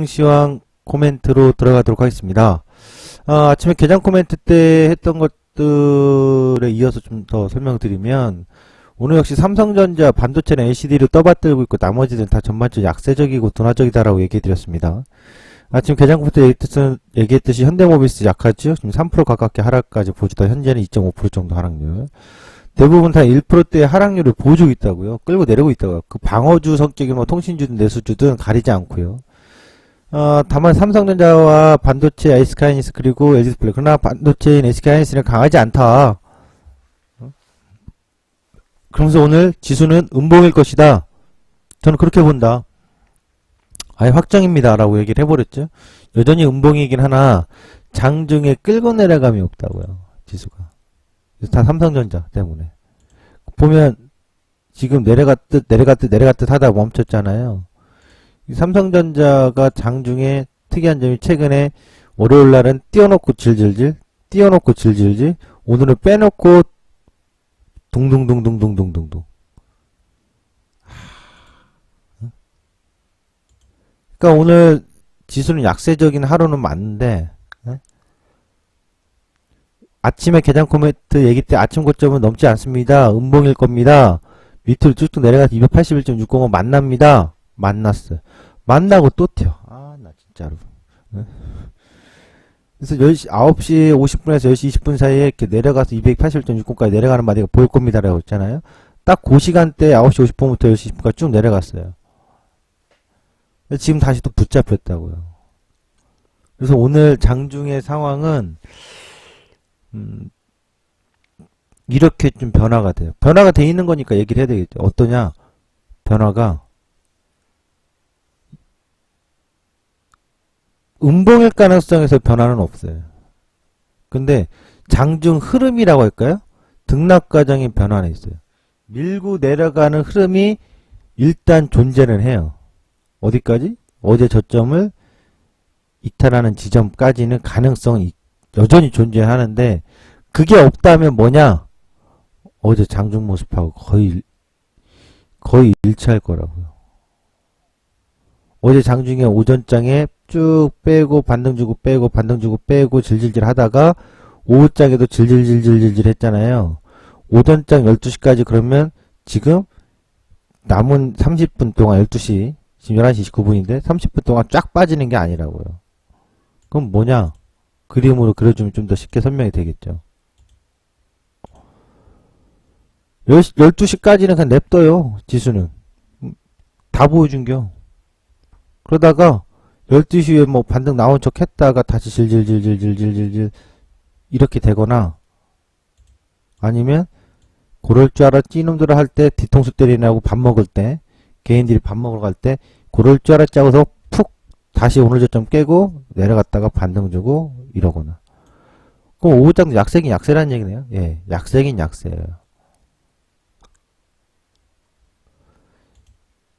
시황 코멘트로 들어가도록 하겠습니다. 아침에 개장 코멘트 때 했던 것들에 이어서 좀 더 설명드리면, 오늘 역시 삼성전자 반도체는 LCD로 떠받들고 있고 나머지는 다 전반적으로 약세적이고 둔화적이다라고 얘기해드렸습니다. 아침 개장 코멘트 얘기했듯이 현대모비스 약하죠? 지금 3% 가깝게 하락까지 보여주다 현재는 2.5% 정도 하락률. 대부분 다 1%대의 하락률을 보여주고 있다고요. 끌고 내리고 있다고요. 그 방어주 성격인 뭐 통신주든 내수주든 가리지 않고요. 다만 삼성전자와 반도체 SK하이닉스 그리고 LG디스플레이, 그러나 반도체인 SK하이닉스는 강하지 않다. 그러면서 오늘 지수는 음봉일 것이다. 저는 그렇게 본다. 아예 확정입니다 라고 얘기를 해버렸죠. 여전히 음봉이긴 하나 장중에 끌고 내려감이 없다고요. 지수가. 다 삼성전자 때문에. 보면 지금 내려갔듯 하다 멈췄잖아요. 이 삼성전자가 장중에 특이한 점이 최근에 월요일날은 띄워놓고 질질질, 오늘은 빼놓고 둥둥둥둥둥둥둥둥. 그러니까 오늘 지수는 약세적인 하루는 맞는데, 아침에 개장 코멘트 얘기 때 아침 고점은 넘지 않습니다. 음봉일 겁니다. 밑으로 쭉쭉 내려가서 281.605 만납니다. 만났어요. 만나고 또 튀어. 나 진짜로. 그래서 9시 50분에서 10시 20분 사이에 이렇게 내려가서 281.60까지 내려가는 마디가 보일 겁니다. 라고 했잖아요. 딱 그 시간대 9시 50분부터 10시 20분까지 쭉 내려갔어요. 지금 다시 또 붙잡혔다고요. 그래서 오늘 장중의 상황은 이렇게 좀 변화가 돼요. 변화가 돼 있는 거니까 얘기를 해야 되겠죠. 어떠냐? 변화가 음봉일 가능성에서 변화는 없어요. 근데 장중 흐름이라고 할까요? 등락 과정의 변화는 있어요. 밀고 내려가는 흐름이 일단 존재는 해요. 어디까지? 어제 저점을 이탈하는 지점까지는 가능성이 여전히 존재하는데, 그게 없다면 뭐냐? 어제 장중 모습하고 거의 일치할 거라고요. 어제 장중에 오전장에 쭉 빼고 반등 주고 빼고 반등 주고 빼고 질질질 하다가 오후장에도 질질질질질 했잖아요. 오전장 12시까지 그러면 지금 남은 30분 동안 12시, 지금 11시 29분인데 30분 동안 쫙 빠지는 게 아니라고요. 그럼 뭐냐? 그림으로 그려주면 좀 더 쉽게 설명이 되겠죠. 12시까지는 그냥 냅둬요. 지수는. 다 보여준겨. 그러다가 12시에 뭐 반등 나온 척 했다가 다시 질질질질질질질 이렇게 되거나, 아니면 그럴 줄 알았지 이놈들을 할 때 뒤통수 때리냐고 밥 먹을 때, 개인들이 밥 먹으러 갈 때 그럴 줄 알았지 하고서 푹 다시 오늘 저점 깨고 내려갔다가 반등 주고 이러거나. 그럼 오후장도 약세긴 약세라는 얘기네요. 예, 약세긴 약세예요.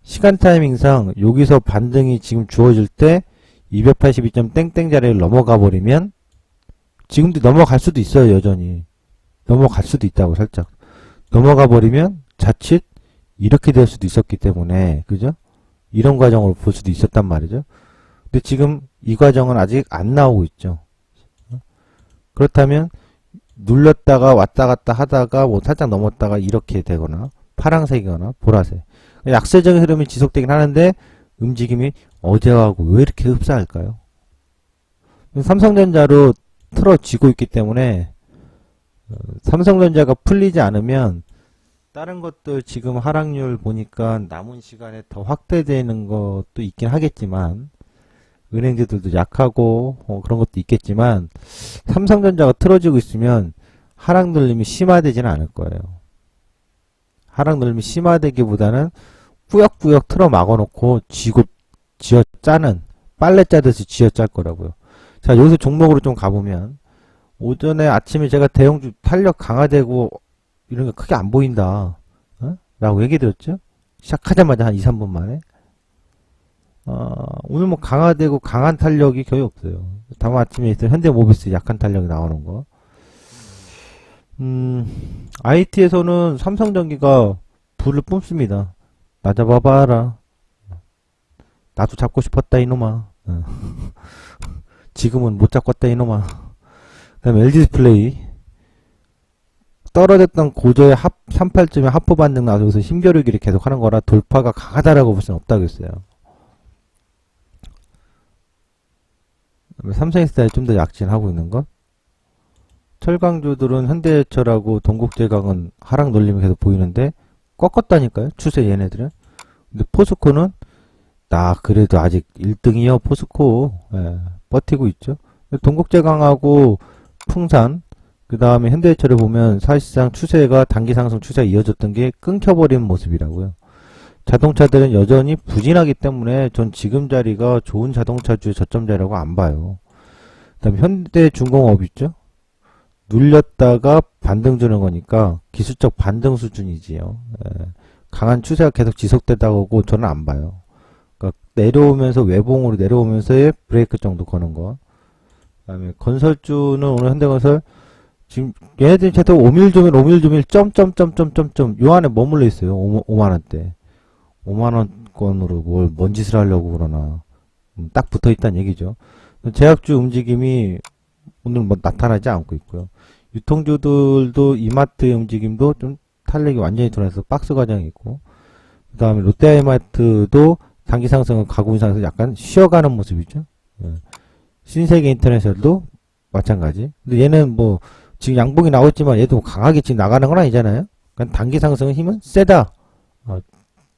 시간 타이밍상 여기서 반등이 지금 주어질 때 282점 땡땡 자리를 넘어가 버리면, 지금도 넘어갈 수도 있어요. 여전히 넘어갈 수도 있다고. 살짝 넘어가 버리면 자칫 이렇게 될 수도 있었기 때문에, 그죠? 이런 과정을 볼 수도 있었단 말이죠. 근데 지금 이 과정은 아직 안 나오고 있죠. 그렇다면 눌렀다가 왔다 갔다 하다가 뭐 살짝 넘었다가 이렇게 되거나 파랑색이거나 보라색, 약세적인 흐름이 지속되긴 하는데 움직임이 어제하고 왜 이렇게 흡사할까요? 삼성전자로 틀어지고 있기 때문에, 삼성전자가 풀리지 않으면 다른 것들 지금 하락률 보니까 남은 시간에 더 확대되는 것도 있긴 하겠지만, 은행주들도 약하고 그런 것도 있겠지만, 삼성전자가 틀어지고 있으면 하락 눌림이 심화되지는 않을 거예요. 하락 눌림이 심화되기보다는 꾸역꾸역 틀어 막아놓고 쥐어 짜는, 빨래 짜듯이 쥐어 짤 거라고요. 자, 여기서 종목으로 좀 가보면, 오전에 아침에 제가 대형주 탄력 강화되고 이런 게 크게 안 보인다, 라고 얘기 드렸죠. 시작하자마자 한 2, 3분 만에. 오늘 뭐 강화되고 강한 탄력이 거의 없어요. 다만 아침에 있던 현대모비스 약한 탄력이 나오는 거. IT에서는 삼성전기가 불을 뿜습니다. 나 잡아봐라. 나도 잡고 싶었다 이놈아. 어. 지금은 못 잡겠다 이놈아. 그다음에 LG 디스플레이 떨어졌던 고저의 38점의 하프 반등 나와서 여기서 힘겨루기를 계속 하는 거라 돌파가 강하다라고 볼 수는 없다고 했어요. 삼성에스타일 좀 더 약진하고 있는 것. 철강주들은 현대철하고 동국제강은 하락 놀림이 계속 보이는데 꺾었다니까요. 추세 얘네들은. 근데 포스코는 나 그래도 아직 1등이요. 포스코. 예, 버티고 있죠. 동국제강하고 풍산 그 다음에 현대해철을 보면 사실상 추세가 단기 상승 추세가 이어졌던 게 끊겨버린 모습이라고요. 자동차들은 여전히 부진하기 때문에 전 지금 자리가 좋은 자동차주의 저점 자리라고 안 봐요. 그 다음에 현대중공업 있죠? 눌렸다가 반등 주는 거니까 기술적 반등 수준이지요. 예. 강한 추세가 계속 지속되다고 저는 안 봐요. 그러니까 내려오면서 외봉으로 내려오면서의 브레이크 정도 거는 거. 그 다음에 건설주는 오늘 현대건설 지금 얘네들이 계속 오밀조밀 점점점점점점 요 안에 머물러 있어요. 5만원대 5만원권으로 뭔 짓을 하려고 그러나 딱 붙어있다는 얘기죠. 제약주 움직임이 오늘 뭐 나타나지 않고 있고요. 유통주들도 이마트의 움직임도 좀 탄력이 완전히 드러나서 박스 과정이 있고, 그 다음에 롯데이마트도 단기 상승은 가구 인상에서 약간 쉬어가는 모습이죠. 예. 신세계 인터내셔널도 마찬가지. 근데 얘는 뭐 지금 양봉이 나왔지만 얘도 강하게 지금 나가는 건 아니잖아요. 그러니까 단기 상승의 힘은 세다.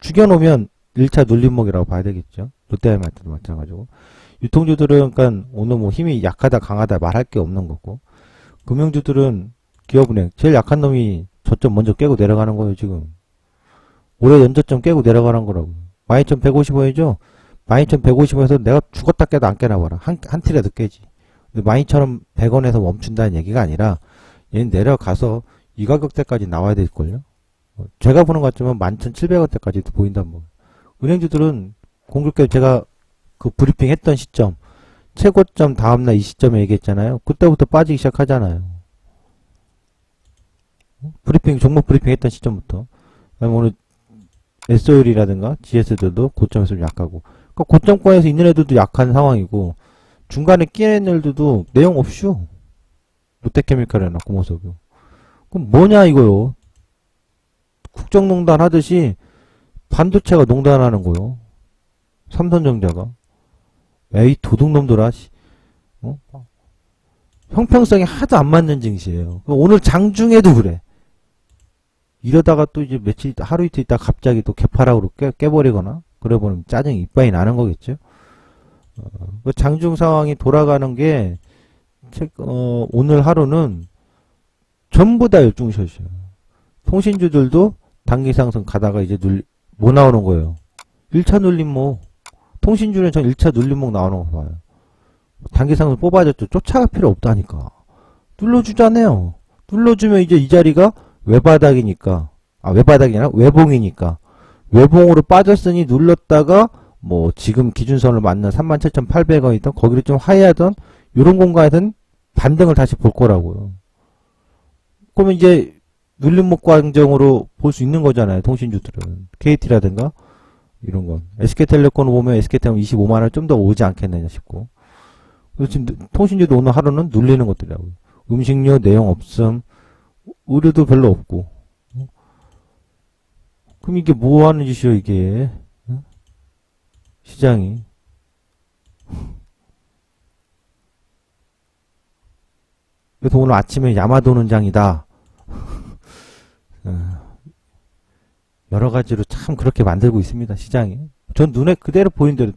죽여놓으면 1차 눌림목이라고 봐야 되겠죠. 롯데이마트도 마찬가지고. 유통주들은 그러니까 오늘 뭐 힘이 약하다 강하다 말할 게 없는 거고, 금융주들은 기업은행 제일 약한 놈이 저점 먼저 깨고 내려가는 거예요. 지금 올해 연저점 깨고 내려가는 거라고. 12,150원이죠. 12,150원에서 내가 죽었다 깨도 안 깨나 봐라. 한 틀이라도 깨지. 근데 12,100원에서 멈춘다는 얘기가 아니라 얘는 내려가서 이 가격대까지 나와야 될걸요. 제가 보는 것 같지만 11,700원대까지도 보인단 뭐. 은행주들은 공급계 제가 그 브리핑 했던 시점 최고점 다음날 이 시점에 얘기했잖아요. 그때부터 빠지기 시작하잖아요. 브리핑 종목 브리핑 했던 시점부터. 그다음에 오늘 SOL이라든가 GS들도 고점에서 좀 약하고, 그러니까 고점권에서 있는 애들도 약한 상황이고 중간에 끼는 애들도 내용 없슈. 롯데케미칼이나 고모석유. 그럼 뭐냐 이거요. 국정농단 하듯이 반도체가 농단하는 거요. 삼성전자가. 에이 도둑놈들아. 형평성이 하도 안 맞는 증시예요. 오늘 장중에도 그래. 이러다가 또 이제 며칠 하루 이틀 있다 갑자기 또 개파락으로 깨버리거나 그래버리면 짜증이 이빨이 나는 거겠죠. 그 장중 상황이 돌아가는 게 오늘 하루는 전부 다 열중샷이에요. 통신주들도 단기 상승 가다가 이제 뭐 나오는 거예요. 1차 눌림목. 통신주는 전 1차 눌림목 나오는 거 봐요. 단기 상승 뽑아줬죠. 쫓아갈 필요 없다니까. 눌러주잖아요. 눌러주면 이제 이 자리가 외바닥이니까, 외바닥이 아니라 외봉이니까, 외봉으로 빠졌으니 눌렀다가 뭐 지금 기준선을 맞는 37,800원이던 거기를 좀 하회하던 요런 공간에서는 반등을 다시 볼 거라고요. 그러면 이제 눌림목 과정으로 볼 수 있는 거잖아요. 통신주들은. KT라든가 이런 건. SK텔레콤을 보면 SK텔레콤 25만원 좀 더 오지 않겠느냐 싶고. 지금 통신주도 오늘 하루는 눌리는 것들이라고요. 음식료 내용 없음, 의료도 별로 없고. 그럼 이게 뭐 하는 짓이요, 이게? 시장이. 그래서 오늘 아침에 야마도는 장이다. 여러 가지로 참 그렇게 만들고 있습니다, 시장이. 전 눈에 그대로 보인 대로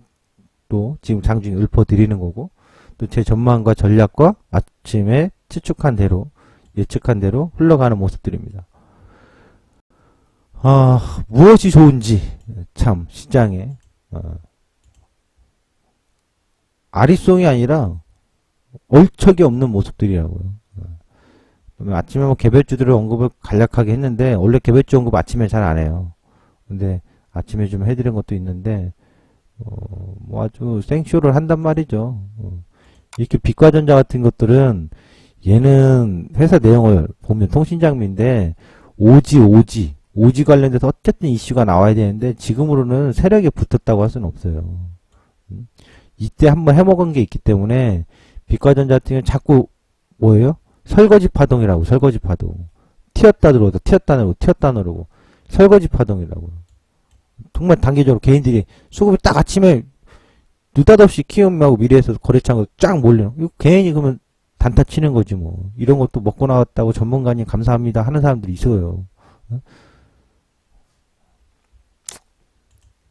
또 지금 장중에 읊어드리는 거고, 또 제 전망과 전략과 아침에 추측한 대로, 예측한 대로 흘러가는 모습들입니다. 무엇이 좋은지, 참, 시장에, 아리송이 아니라, 얼척이 없는 모습들이라고요. 아침에 뭐 개별주들을 언급을 간략하게 했는데, 원래 개별주 언급 아침에 잘 안 해요. 근데 아침에 좀 해드린 것도 있는데, 뭐 아주 생쇼를 한단 말이죠. 이렇게 빛과전자 같은 것들은, 얘는 회사 내용을 보면 통신장비인데, 오지 관련돼서 어쨌든 이슈가 나와야 되는데, 지금으로는 세력에 붙었다고 할 수는 없어요. 이때 한번 해먹은 게 있기 때문에 비과전자 같은 경우는 자꾸 뭐예요? 설거지 파동이라고. 설거지 파동. 튀었다 들어오다 튀었다 내려오고 튀었다 내려오고 설거지 파동이라고. 정말 단기적으로 개인들이 수급이 딱 아침에 느닷없이 키움하고 미래에서 거래창으로 쫙 몰려. 이거 괜히 그러면 단타 치는 거지 뭐. 이런 것도 먹고 나왔다고 전문가님 감사합니다 하는 사람들이 있어요.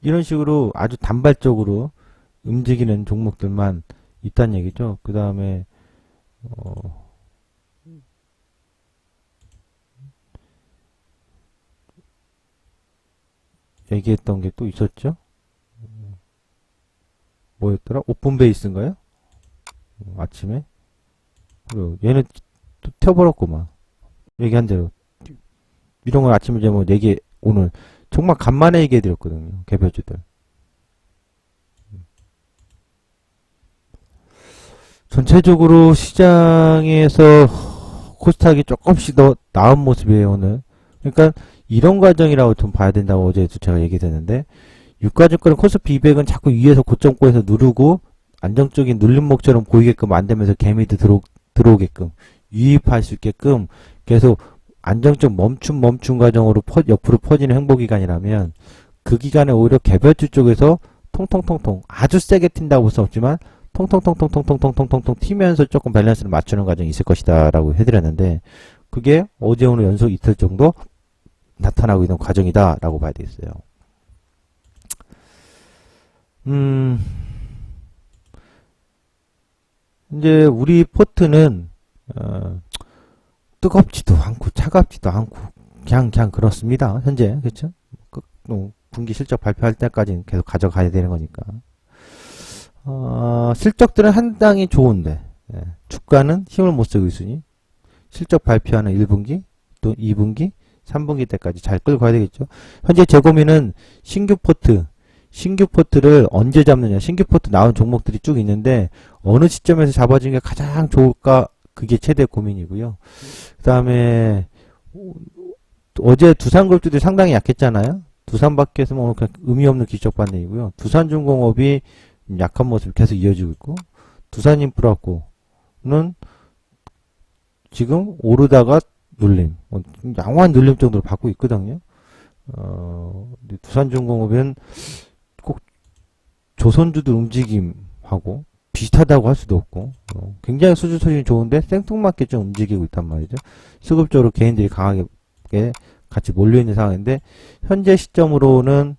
이런 식으로 아주 단발적으로 움직이는 종목들만 있다는 얘기죠. 그 다음에 얘기했던 게 또 있었죠. 뭐였더라? 오픈 베이스인가요? 아침에 얘는 또 튀어버렸구만. 얘기한 대로 이런 걸 아침에 제가 뭐 얘기 오늘 정말 간만에 얘기해드렸거든요. 개별주들. 전체적으로 시장에서 코스닥이 조금씩 더 나은 모습이에요, 오늘. 그러니까 이런 과정이라고 좀 봐야 된다고 어제도 제가 얘기했는데, 유가증권은 코스피 200은 자꾸 위에서 고점권에서 누르고 안정적인 눌림목처럼 보이게끔 만들면서 개미도 들어오게끔 유입할 수 있게끔 계속 안정적 멈춤 과정으로 옆으로 퍼지는 행보기간이라면, 그 기간에 오히려 개별주 쪽에서 통통통통 아주 세게 튄다고 볼 수 없지만 통통통통통통통통통 튀면서 조금 밸런스를 맞추는 과정이 있을 것이다 라고 해드렸는데, 그게 어제 오늘 연속 이틀 정도 나타나고 있는 과정이다 라고 봐야 되겠어요. 이제 우리 포트는 뜨겁지도 않고 차갑지도 않고 그냥 그렇습니다. 현재. 그렇죠? 분기 실적 발표할 때까지는 계속 가져가야 되는 거니까. 실적들은 상당히 좋은데, 주가는 힘을 못 쓰고 있으니 실적 발표하는 1분기 또 2분기 3분기 때까지 잘 끌고 가야 되겠죠. 현재 제 고민은 신규 포트를 언제 잡느냐. 신규 포트 나온 종목들이 쭉 있는데 어느 시점에서 잡아주는 게 가장 좋을까, 그게 최대 고민이고요. 그 다음에 어제 두산그룹들이 상당히 약했잖아요. 두산밖에 해서 오늘 그냥 의미 없는 기적 반등이고요. 두산중공업이 약한 모습이 계속 이어지고 있고, 두산인프라코는 지금 오르다가 눌림, 양호한 눌림 정도로 받고 있거든요. 두산중공업은 꼭 조선주들 움직임하고 비슷하다고 할 수도 없고, 굉장히 수준이 좋은데 생뚱맞게 좀 움직이고 있단 말이죠. 수급적으로 개인들이 강하게 같이 몰려있는 상황인데, 현재 시점으로는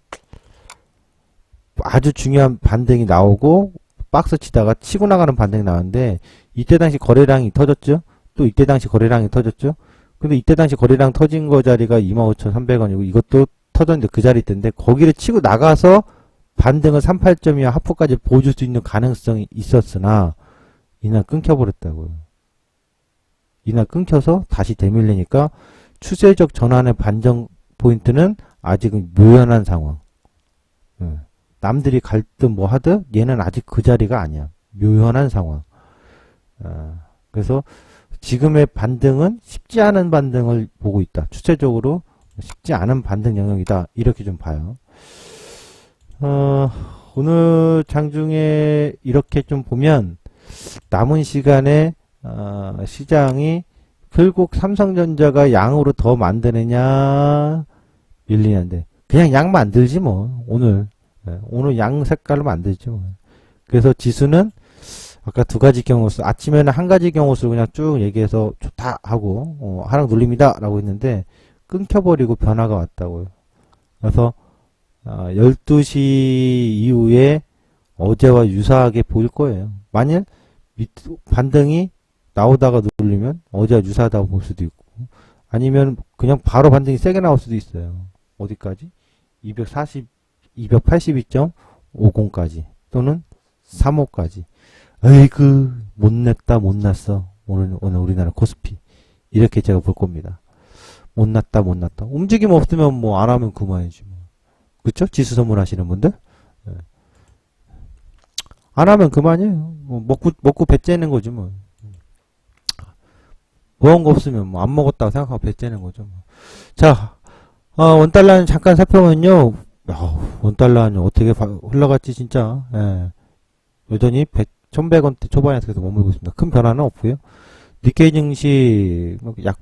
아주 중요한 반등이 나오고 박스 치다가 치고 나가는 반등이 나왔는데, 이때 당시 거래량이 터졌죠. 또 이때 당시 거래량이 터졌죠. 근데 이때 당시 거래량 터진 거 자리가 25,300원이고 이것도 터졌는데 그 자리 때인데, 거기를 치고 나가서 반등을 38점이야 하프까지 보여줄 수 있는 가능성이 있었으나 이날 끊겨버렸다고요. 이날 끊겨서 다시 되밀리니까 추세적 전환의 반전 포인트는 아직은 묘연한 상황. 남들이 갈듯 뭐 하듯 얘는 아직 그 자리가 아니야. 묘연한 상황. 그래서 지금의 반등은 쉽지 않은 반등을 보고 있다. 추세적으로 쉽지 않은 반등 영역이다. 이렇게 좀 봐요. 오늘 장중에 이렇게 좀 보면 남은 시간에 시장이 결국 삼성전자가 양으로 더 만드느냐 밀리는데, 그냥 양 만들지 뭐. 오늘 양 색깔로 만들지 뭐. 그래서 지수는 아까 두 가지 경우수, 아침에는 한 가지 경우수 그냥 쭉 얘기해서 좋다 하고 하락 눌립니다 라고 했는데 끊겨버리고 변화가 왔다고요. 그래서 12시 이후에 어제와 유사하게 보일 거예요. 만일 반등이 나오다가 눌리면 어제와 유사하다고 볼 수도 있고, 아니면 그냥 바로 반등이 세게 나올 수도 있어요. 어디까지? 282.50까지 또는 3호까지. 에이그 못 냈다 못 났어. 오늘 우리나라 코스피 이렇게 제가 볼 겁니다. 못 났다 움직임 없으면 뭐 안 하면 그만이지 뭐. 그쵸? 지수 선물하시는 분들 안 하면 그만이에요. 뭐 먹고 배 째는 거지 뭐. 먹은 거 없으면 뭐 안 먹었다고 생각하고 배 째는 거죠 뭐. 자, 원달러는 잠깐 살펴보면요. 원달러는 어떻게 흘러갔지 진짜. 예. 여전히 1100원대 초반에서 계속 머물고 있습니다. 큰 변화는 없고요. 니케이 증시 약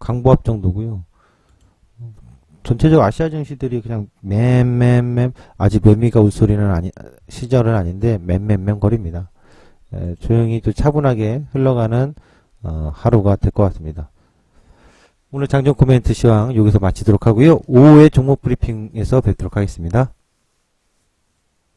강보합 정도고요. 전체적으로 아시아 증시들이 그냥 맴 아직 매미가 울 소리는 시절은 아닌데 맴 거립니다. 조용히 또 차분하게 흘러가는 하루가 될 것 같습니다. 오늘 장전 코멘트 시황 여기서 마치도록 하고요. 오후에 종목 브리핑에서 뵙도록 하겠습니다.